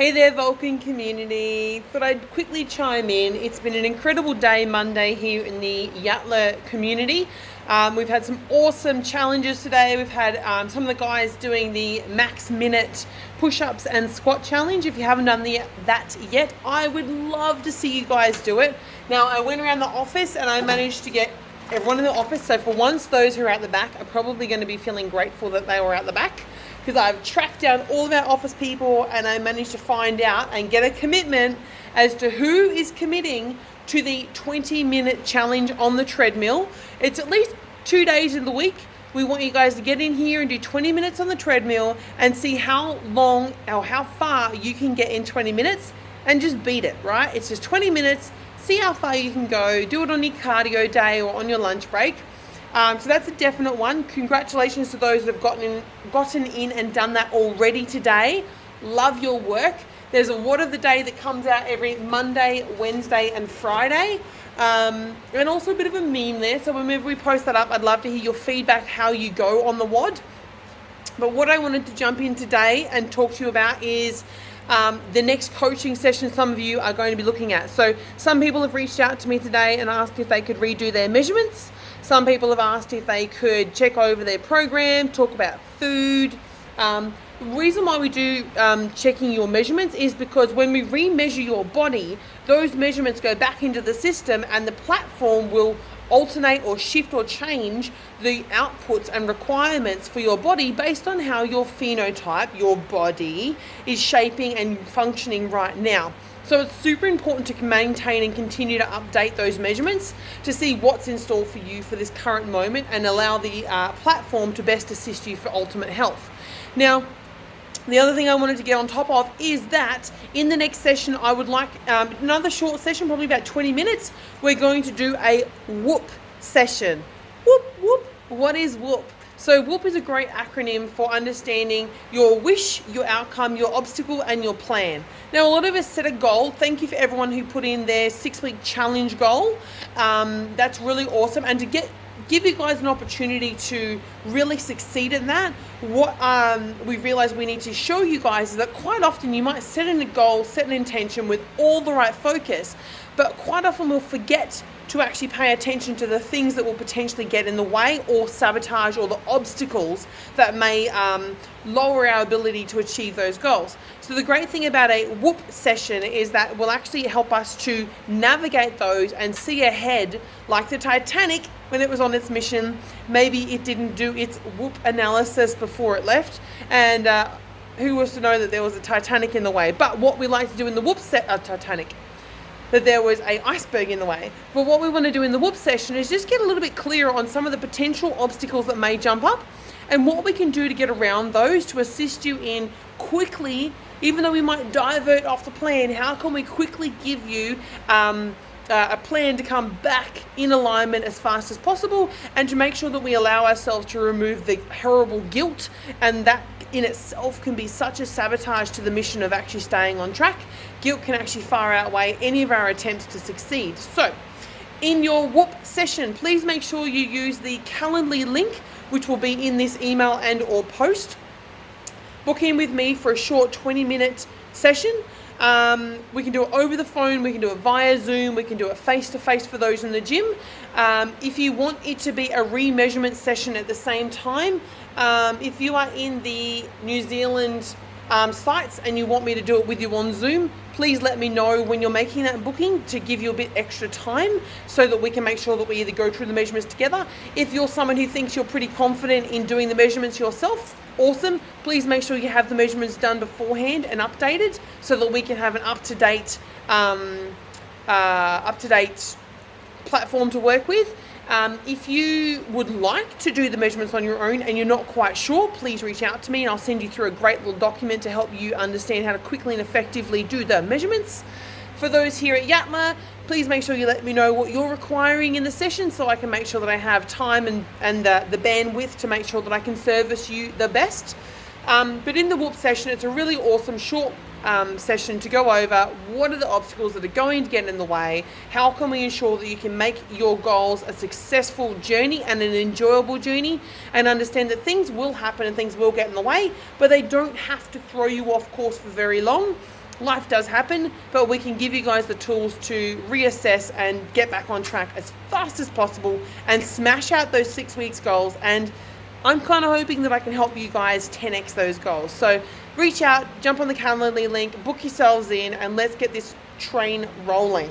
Hey there, Vulcan community. Thought I'd quickly chime in. It's been an incredible day, Monday, here in the W.h.o community. We've had some awesome challenges today. We've had some of the guys doing the max minute push-ups and squat challenge. If you haven't done that yet, I would love to see you guys do it. Now, I went around the office and I managed to get everyone in the office. So for once, those who are at the back are probably going to be feeling grateful that they were at the back, because I've tracked down all of our office people and I managed to find out and get a commitment as to who is committing to the 20-minute challenge on the treadmill. It's at least 2 days in the week. We want you guys to get in here and do 20 minutes on the treadmill and see how long or how far you can get in 20 minutes and just beat it, right? It's just 20 minutes. See how far you can go. Do it on your cardio day or on your lunch break. So that's a definite one. Congratulations to those that have gotten in and done that already today. Love your work. There's a what of the day that comes out every Monday, Wednesday and Friday. And also a bit of a meme there. So whenever we post that up, I'd love to hear your feedback, how you go on the WOD. But what I wanted to jump in today and talk to you about is the next coaching session some of you are going to be looking at. So some people have reached out to me today and asked if they could redo their measurements. Some people have asked if they could check over their program, talk about food. The reason why we do checking your measurements is because when we re-measure your body, those measurements go back into the system and the platform will alternate or shift or change the outputs and requirements for your body based on how your phenotype, your body, is shaping and functioning right now. So it's super important to maintain and continue to update those measurements to see what's in store for you for this current moment and allow the platform to best assist you for ultimate health. Now, the other thing I wanted to get on top of is that in the next session, I would like another short session, probably about 20 minutes. We're going to do a WHOOP session. Whoop, whoop. What is WHOOP? So WHOOP is a great acronym for understanding your wish, your outcome, your obstacle, and your plan. Now, a lot of us set a goal. Thank you for everyone who put in their 6-week challenge goal. That's really awesome. And to give you guys an opportunity to really succeed in that, what we realize we need to show you guys is that quite often you might set in a goal, set an intention with all the right focus, but quite often we'll forget to actually pay attention to the things that will potentially get in the way or sabotage or the obstacles that may lower our ability to achieve those goals. So the great thing about a WHOOP session is that will actually help us to navigate those and see ahead, like the Titanic when it was on its mission. Maybe it didn't do its WHOOP analysis before it left, and who was to know that there was a Titanic in the way? But what we like to do in the WHOOP that there was an iceberg in the way. But what we want to do in the WHOOP session is just get a little bit clearer on some of the potential obstacles that may jump up and what we can do to get around those to assist you in quickly, even though we might divert off the plan, how can we quickly give you a plan to come back in alignment as fast as possible and to make sure that we allow ourselves to remove the horrible guilt, and that in itself can be such a sabotage to the mission of actually staying on track. Guilt can actually far outweigh any of our attempts to succeed. So in your WHOOP session, please make sure you use the Calendly link, which will be in this email and or post. Book in with me for a short 20-minute session. We can do it over the phone, we can do it via Zoom, we can do it face-to-face for those in the gym. If you want it to be a re-measurement session at the same time, if you are in the New Zealand sites and you want me to do it with you on Zoom, please let me know when you're making that booking to give you a bit extra time so that we can make sure that we either go through the measurements together. If you're someone who thinks you're pretty confident in doing the measurements yourself, awesome. Please make sure you have the measurements done beforehand and updated so that we can have an up-to-date platform to work with. If you would like to do the measurements on your own and you're not quite sure, please reach out to me and I'll send you through a great little document to help you understand how to quickly and effectively do the measurements. For those here at W.h.o, please make sure you let me know what you're requiring in the session so I can make sure that I have time and the bandwidth to make sure that I can service you the best. But in the WHOOP session, it's a really awesome short session to go over what are the obstacles that are going to get in the way, how can we ensure that you can make your goals a successful journey and an enjoyable journey, and understand that things will happen and things will get in the way, but they don't have to throw you off course for very long. life does happen, but we can give you guys the tools to reassess and get back on track as fast as possible and smash out those 6 weeks goals. And I'm kind of hoping that I can help you guys 10x those goals. So reach out, jump on the Calendly link, book yourselves in, and let's get this train rolling.